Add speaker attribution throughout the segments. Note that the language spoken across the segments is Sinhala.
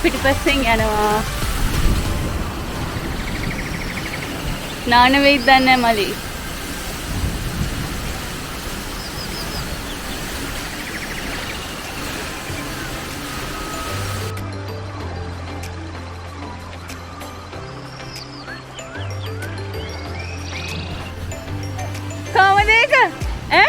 Speaker 1: පිටිපස්සෙන් යනවා. නාන වෙයිද දන්නේ නැහැ මලි. කොහමද ඒක? ඈ?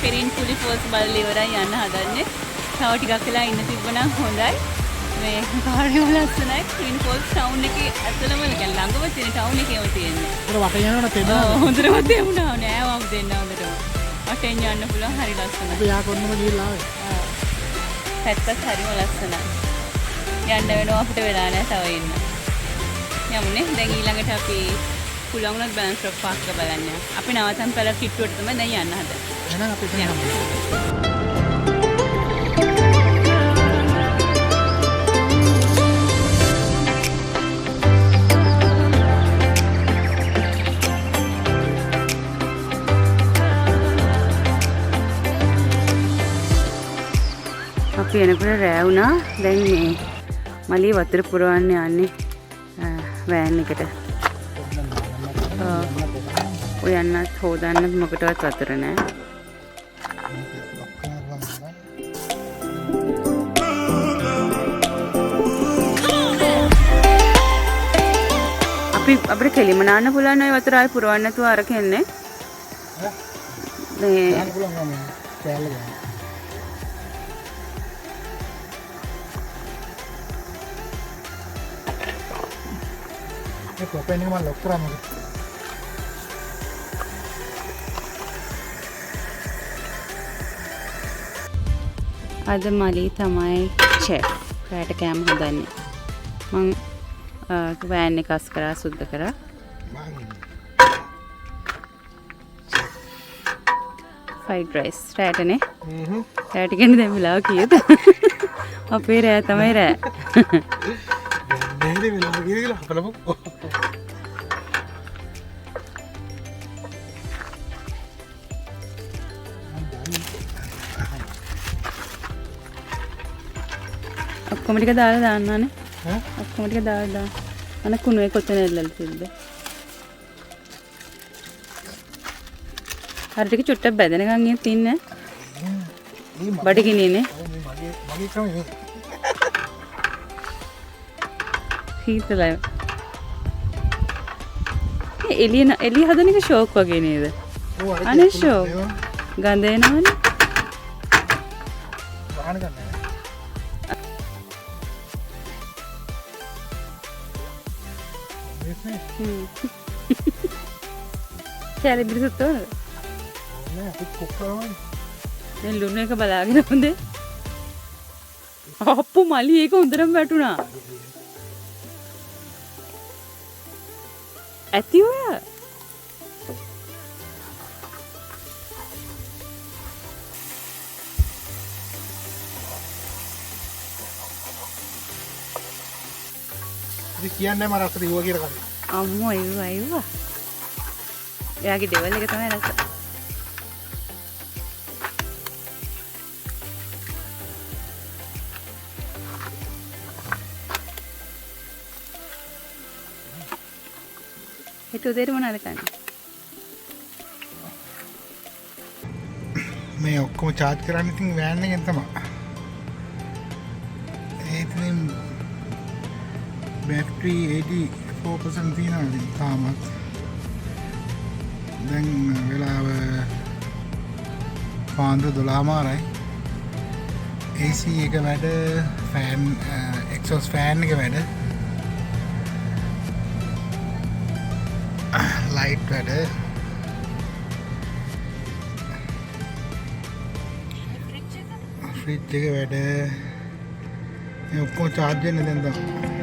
Speaker 1: Perrine Coulee Falls බලලා ඉවරයි යන්න හදන්නේ. තව ටිකක් වෙලා ඉන්න තිබ්බනම් හොඳයි. මේ කාර්යය ලස්සනයි. Perrine Falls town එකේ ඇතුළම ළඟම තියෙන town එකේම තියෙන්නේ.
Speaker 2: ඒක වටේ යනකොට තේරෙනවා.
Speaker 1: ඔව් හොඳටම තේරුණා නෑ වම් දෙන්න හොඳටම. වටෙන් යන්න පුළුවන් හරි ලස්සනයි.
Speaker 2: අපි යා කොන්නම ගිහලා ආවේ.
Speaker 1: පැත්තත් හරිම ලස්සනයි. යන්න වෙනවා අපිට වෙලා නෑ තව ඉන්න. යමුනේ. දැන් ඊළඟට අපි පුළුවන් උනත් බැලන්ස් රොක් පාක් එක බලන්න. අපි නවතන් පෙළ කිට්ටුවට තමයි දැන් යන්න හදන්නේ.
Speaker 2: එහෙනම් අපි දැන්
Speaker 1: අපි එනකොට රෑ වුණා. දැන් මේ මලී වතුර පුරවන්න යන්නේ වෑන් එකට. ඔය යන්නත් හොදන්නත් මොකටවත් වතුර නෑ. අපිට කෙලිම නාන්න පුළුවන් ඔය වතුර ආයි පුරවන්න නැතුව අරකෙන්නේ. මේ
Speaker 2: ඒක කොපෙන් එක මම ලොක් කරා මොකද?
Speaker 1: අද මලී තමයි චෙෆ්. රැට කෑම හදන්නේ. මං වෑන් එක අස් කරා සුද්ධ කරා. Fried rice රැටනේ. රැට කියන්නේ දැන් වෙලාව කීයද? අපේ රෑ තමයි රෑ.
Speaker 2: දෙන්නේ වෙලාව කියලා අපලම.
Speaker 1: ඔක්කොම ටික දාලා දාන්නනේ. ඔක්කොම ටික දාලා දාන්න. අන කුණුවේ කොතන එල්ලලා තිබ්බ. හරි ටික චුට්ටක් බැදෙනකන් ඉන්න තින්නේ. බඩගිනිනේ.
Speaker 2: මගේ ක්‍රමය.
Speaker 1: හීතලයි. එළිය හදන එක ෂෝක් වගේ නේද? අනේ ෂෝක්. ගඳ එනවනේ.
Speaker 2: වාහන ගන්න.
Speaker 1: කැලේ බිරිසුත් තෝරද?
Speaker 2: නෑ අපි කොක්කරවනේ.
Speaker 1: දැන් ලුණු එක බලාගෙන හොඳේ. අප්පු මලි ඒක හොඳටම වැටුණා. ඇති ඔය.
Speaker 2: ඉතින් කියන්නේ මම රසට ඉව කියලා කන්නේ.
Speaker 1: අම්මෝ එව්වා. එයාගේ ඩෙවල් එක තමයි රස. හිත උදේට මොනවද කන්නේ?
Speaker 2: මේ ඔක්කොම charge කරන්න ඉතින් වෑන් එකෙන් තමයි. ඒකෙන් බැටරි 84% තියෙනවා ඉතින් තාමත්. දැන් වෙලාව පාන්දර 12:00යි. AC එක වැඩ, ෆෑන් එක්සෝස් ෆෑන් එක වැඩ. ලයිට් වැඩ. ෆ්‍රිජ් එක වැඩ. මේ ඔක්කොම charge වෙන්නේ දැන් තමයි.